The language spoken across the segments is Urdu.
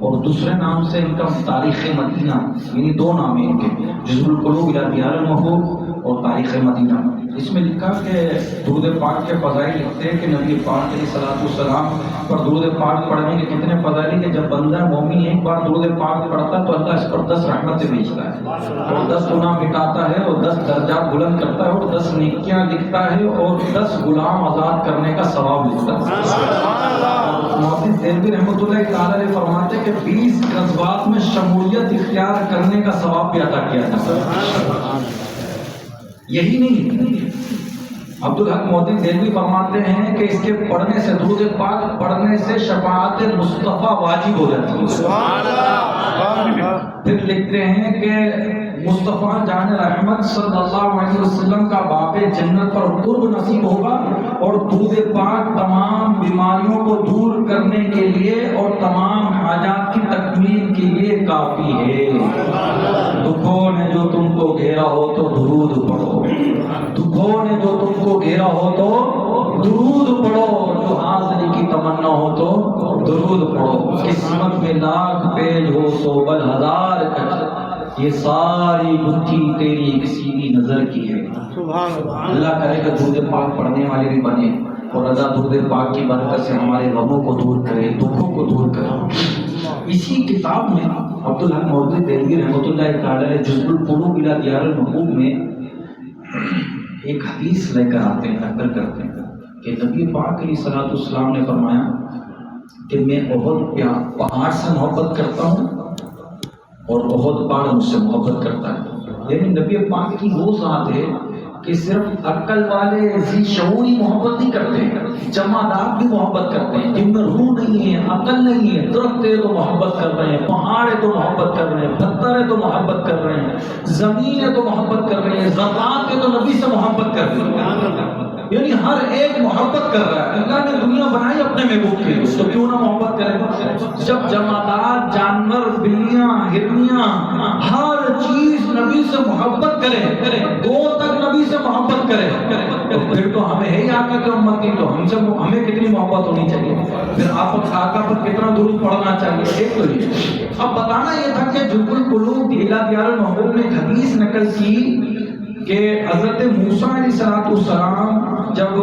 اور دوسرے نام سے ان کا تاریخ مدینہ، یعنی دو نام ہیں ان کے، جزء القلوب الی دیار المحبوب اور تاریخ مدینہ۔ اس میں لکھا کہ درود پاک کے فضائل لکھتے ہیں کہ نبی پاک علیہ الصلوۃ والسلام پر درود پاک پڑھنے کے کتنے فضائل کہ جب بندہ مومن ایک بار درود پاک پڑھتا ہے تو اللہ اس پر 10 رحمتیں بھیجتا ہے اور 10 گناہ مٹاتا ہے اور 10 درجات بلند کرتا ہے اور 10 نیکیاں لکھتا ہے اور 10 غلام آزاد کرنے کا ثواب لکھتا ہے۔ محدث دہلوی رحمۃ اللہ تعالی علیہ فرماتے ہیں کہ 20 غزوات میں شمولیت اختیار کرنے کا ثواب بھی عطا کیا تھا۔ یہی نہیں، عبدالحق محدث دہلوی فرماتے ہیں کہ اس کے پڑھنے سے، درود پاک پڑھنے سے شفاعت مصطفیٰ واجب ہو جاتی ہے۔ سبحان اللہ۔ پھر لکھتے ہیں کہ مصطفیٰ جان رحمت صلی اللہ علیہ وسلم کا باب جنت پر قرب نصیب ہوگا اور درود پاک تمام بیماریوں کو دور کرنے کے لیے اور تمام حاجات کی تکمیل کے لیے کافی ہے۔ دکھوں نے جو تم کو گھیرا ہو تو درود پڑھو، دکھوں نے جو تم کو گھیرا ہو تو درود پڑھو، جو حاضری کی تمنا ہو تو درود پڑھو۔ قسمت میں لاکھ پیج ہو سو بل ہزار کچھ، یہ ساری بھٹی تیری ایک سیدھی نظر کی ہے۔ اللہ کرے کہ درود پاک پڑھنے والے بھی بنے اور اللہ درود پاک کی برکت سے ہمارے غموں کو دور کرے، دکھوں کو دور کرے۔ اسی کتاب میں عبدالحق محدث دہلوی رحمۃ اللہ تعالی علیہ جزء القلوب الی دیار المحبوب میں ایک حدیث لے کر آتے ہیں، نقل کرتے ہیں کہ نبی پاک علیہ الصلوۃ والسلام نے فرمایا کہ میں احد پہاڑ سے محبت کرتا ہوں اور احد پہاڑ مجھ سے محبت کرتا ہے۔ یعنی نبی پاک کی وہ ذات ہے کہ صرف عقل والے ذی شعوری محبت نہیں کرتے ہیں، جمادات بھی محبت کرتے ہیں، جن میں روح نہیں ہے، عقل نہیں ہے، درخت ہے تو محبت کر رہے ہیں، پہاڑ ہے تو محبت کر رہے ہیں، پتھر ہے تو محبت کر رہے ہیں، زمین ہے تو محبت کر رہے ہیں، ذرات ہے تو نبی سے محبت کر رہے ہیں۔ یعنی ہر ایک محبت کر رہا ہے۔ اللہ نے دنیا بنائی اپنے محبوب کے لیے، تو کیوں نہ محبت کرے؟ جب جمادات، جانور، بلیاں، ہرنیاں، ہر چیز نبی سے محبت کرے، گو تک نبی سے محبت کرے، تو پھر تو ہمیں ہے ہی آقا کی امت کی، تو ہمیں کتنی محبت ہونی چاہیے، پھر آقا پر کتنا درود پڑھنا چاہیے۔ ایک تو یہ اب بتانا یہ تھا کہ جزء القلوب الی دیار المحبوب نے حدیث نقل کی کہ حضرت موسیٰ علیہ السلام جب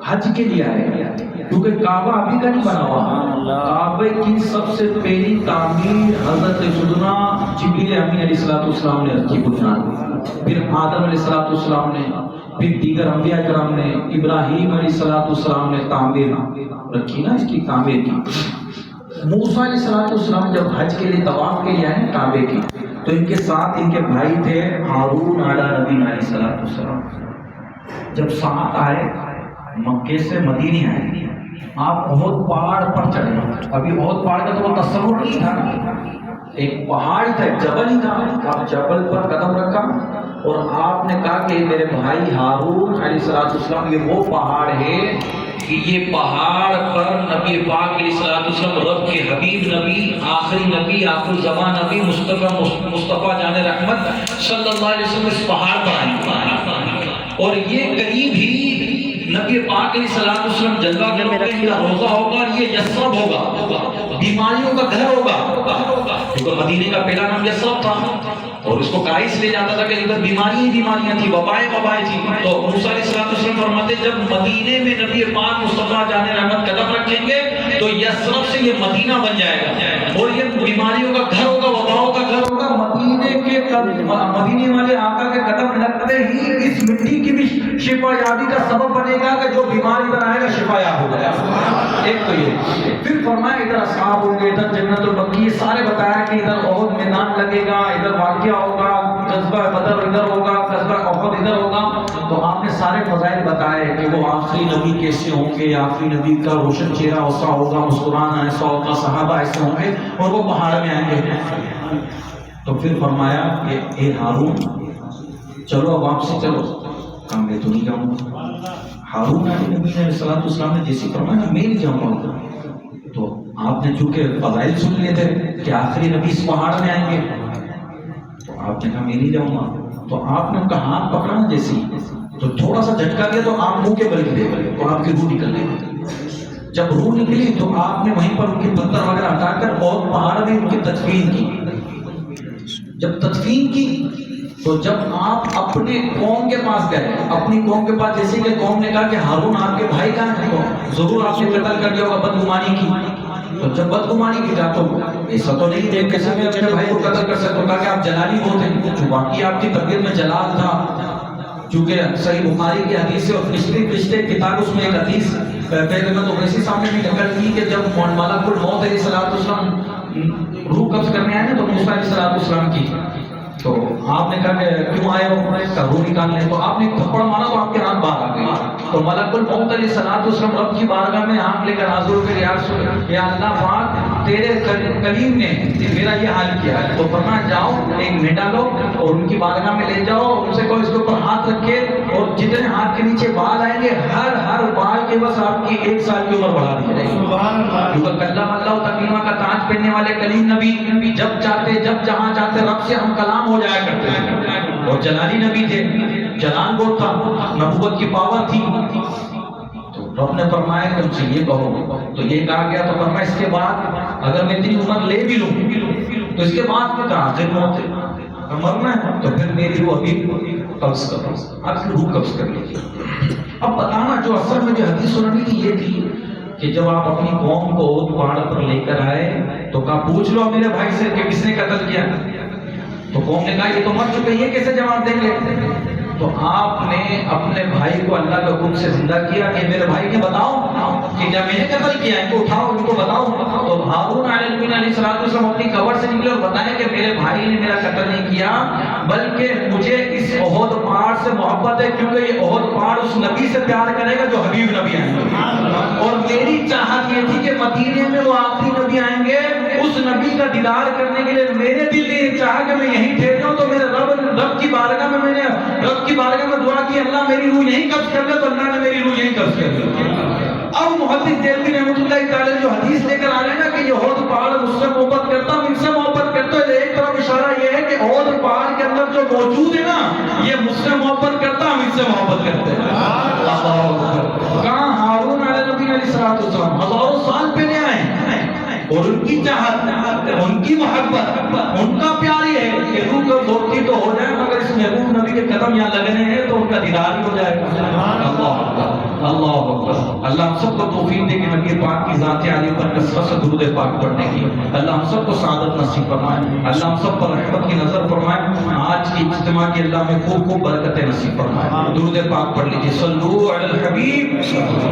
حج کے لیے آئے، کیونکہ کعبہ ابھی کا نہیں بنا ہوا، کعبے کی سب سے پہلی تعمیر حضرت سیدنا جبریل امین علیہ السلام نے رکھی بنیاد، پھر آدم علیہ السلام نے، پھر دیگر انبیاء کرام نے، ابراہیم علیہ السلام نے تعمیر رکھی نا، اس کی تعمیر کی۔ موسیٰ علیہ السلام جب حج کے لیے طواف کے لیے آئے کعبے کی، تو ان کے ساتھ ان کے بھائی تھے ہارون علیہ نبی علیہ السلام۔ جب ساتھ آئے مکے سے مدینے آئے، آپ احد پہاڑ پر چڑھے۔ ابھی احد پہاڑ کا تو تصور نہیں تھا، ایک پہاڑ تھا، جبل ہی تھا۔ آپ جبل پر قدم رکھا اور آپ نے کہا کہ میرے بھائی ہارون علیہ السلام، یہ وہ پہاڑ ہے کہ یہ پہاڑ پر نبی پاک علیہ السلام، رب کے حبیب نبی، آخری نبی، آخر الزمان نبی، مصطفیٰ جان رحمت صلی اللہ علیہ وسلم اس پہاڑ پر آئے، اور یہ قریب ہی نبی پاک علیہ السلام جلوہ کا روزہ ہوگا، اور یہ یثرب ہوگا، بیماریوں کا گھر ہوگا، کیونکہ مدینے کا پہلا نام یثرب تھا اور اس کو قائس لے جاتا تھا کہ ادھر بیماریاں تھی، وبائیں تھی۔ تو موسیٰ علیہ السلام فرماتے جب مدینے میں نبی پاک مصطفیٰ جان رحمت قدم رکھیں گے تو یثرب سے یہ مدینہ بن جائے گا اور یہ بیماریوں کا گھر ہوگا، وباؤں کا گھر ہوگا۔ مدینے والے آقا کے قدم لگتے ہی اس مٹی کی بھی شفا یابی کا سبب بنے گا کہ جو بیماری بنائے گا شفا یاب ہو جائے گا۔ ایک تو یہ، پھر فرمایا ادھر اصحاب ہوں گے، ادھر جنت البقیع، یہ سارے بتایا کہ ادھر احد میدان لگے گا، ادھر واقعہ ہوگا، قصبہ بدر ادھر ہوگا، قصبہ احد ادھر ہوگا۔ تو آپ نے سارے فضائل بتائے کہ وہ آخری نبی کیسے ہوں گے، آخری نبی کا روشن چہرہ ایسا ہوگا، مسکرانا ایسا ہوگا، صحابہ ایسے ہوں گے اور وہ پہاڑ میں آئیں گے۔ تو پھر فرمایا کہ اے ہارون چلو اب آپ سے چلو، کہا میں تو نہیں جاؤں گا۔ ہارون علیہ نبی علیہ السلام نے جیسی فرمایا میں نہیں جاؤں گا، تو آپ نے چونکہ فضائل سن لیے تھے کہ آخری نبی اس پہاڑ میں آئیں گے، تو آپ نے کہا میں نہیں جاؤں گا۔ تو آپ نے ان کا ہاتھ پکڑا جیسی، تو تھوڑا سا جھٹکا دیا تو آپ منہ کے بل گرے، تو آپ کی روح نکل گئی۔ جب روح نکلی تو آپ نے وہیں پر ان کے پتھر وغیرہ ہٹا کر اور پہاڑ میں ان کی تدفین کی. جب تدفین کی تو جب آپ اپنے قوم کے پاس گئے، اپنی قوم کے پاس، جیسے کہ قوم نے کہا کہ ہارون آپ کے بھائی کہاں ہیں، تو ضرور آپ نے قتل کر دیا ہوگا، بدگمانی کی. تو جب بدگمانی کی جاتا تو ایسا تو نہیں تھے کیسے میں اپنے بھائی کو قتل کر سکتا. کہا کہ آپ جلالی بہت ہیں، جو باقی آپ کی طبیعت میں جلال تھا، چونکہ صحیح بخاری کی حدیث ہے اور فرشتے کتاب اس میں ایک حدیث پہلے میں تو ویسے سامنے بھی نقل کی کہ جب ملک الموت علیہ السلام روح قبض کرنے آئے نا تو موسیٰ علیہ السلام کی، تو آپ نے کہا کہ کیوں آئے ہو، روح نکالنے، تو آپ نے تھپڑ مارا تو آپ کے ہاتھ باہر آ گئی. تو ملک الموت علیہ السلام رب کی بارگاہ میں ہاتھ لے کر حاضر ہو کر یا اللہ پاک تیرے کلیم نے میرا یہ حال کیا ہے، تو فرمایا جاؤ ایک مینڈا لو اور ان کی بارگاہ میں لے جاؤ اور ان سے کہو اس کے اوپر ہاتھ رکھے اور جتنے ہاتھ کے نیچے بال آئیں گے ہر بال کے بس آپ کی 1 سال کی عمر بڑھا دی جائے گی. کیونکہ کلام اللہ تکلیمہ کا تاج پہننے والے کلیم نبی جب چاہتے جب جہاں چاہتے رب سے ہم کلام ہو جایا کرتے ہیں، اور جلالی نبی تھے، جلال بہت تھا، نبوت کی پاور تھی. تو رب نے فرمایا کہ تم سے یہ کہو، تو یہ کہا گیا. تو فرمایا اس کے بعد اگر میں اتنی عمر لے بھی لوں تو اس کے بعد میں کہا آخر موت ہے، مرنا ہے، تو پھر میری روح ابھی قبض کرو، آپ کی روح قبض کر لیجیے. اب بتانا جو اصل میں جو حدیث سنانی تھی یہ تھی کہ جب آپ اپنی قوم کو پہاڑ پر لے کر آئے تو کہا پوچھ لو میرے بھائی سے کہ کس نے قتل کیا. تو قوم نے کہا یہ تو مر چکے، یہ کیسے جواب دیں گے. تو آپ نے اپنے بھائی کو اللہ کے حکم سے زندہ کیا کہ میرے بھائی نے بتاؤ کہ جب میں نے قتل کیا ان کو اٹھاؤ، ان کو بتاؤ. تو ہارون علیہ السلام اپنی قبر سے نکلے اور بتائیں کہ میرے بھائی نے میرا قتل نہیں کیا بلکہ مجھے اس احد پہاڑ سے محبت ہے، کیونکہ یہ احد پہاڑ اس نبی سے پیار کرے گا جو حبیب نبی آئیں گے، اور میری چاہت یہ تھی کہ مدینے میں وہ آخری نبی آئیں گے، اس نبی کا دیدار کرنے کے لیے میرے دل نے یہ چاہا کہ میں یہیں ٹھہر جاؤں. تو میرے رب کی بارگاہ میں نے رب کی بارگاہ میں دعا کی اللہ میری روح یہیں قبض کر لے، تو اللہ نے میری روح یہیں قبض کر لی. اب محدث دہلوی رحمۃ اللہ تعالی جو حدیث لے کر آ رہے ہیں نا کہ یہ احد پہاڑ مجھ سے محبت کرتا، مجھ سے محبت کرتا ہے، ایک طرف اشارہ یہ ہے کہ احد پہاڑ کے اندر جو موجود ہے نا یہ مجھ سے محبت کرتا، مجھ سے محبت کرتے ہیں. کہاں ہارون علیہ السلام ہزاروں سال پہلے آئے اور ان کی چاہت، ان کی محبت، ان کا پیار یہ ہے کہ روح قبض ہوتی تو ہو جائے مگر اس محبوب نبی کے قدم یہاں لگنے ہیں تو ان کا دیدار ہی ہو جائے گا. اللہ اکبر. اللہ ہم سب کو توفیق دے کہ نبی پاک کی ذات عالی پر کثرت سے درود پاک پڑھنے کی. اللہ ہم سب کو سعادت نصیب فرمائے، اللہ ہم سب پر رحمت کی نظر فرمائے. آج کی اجتماع کی اللہ میں خوب برکتیں نصیب فرمائے. درود پاک پڑھ لیجیے. صلو علی الحبیب.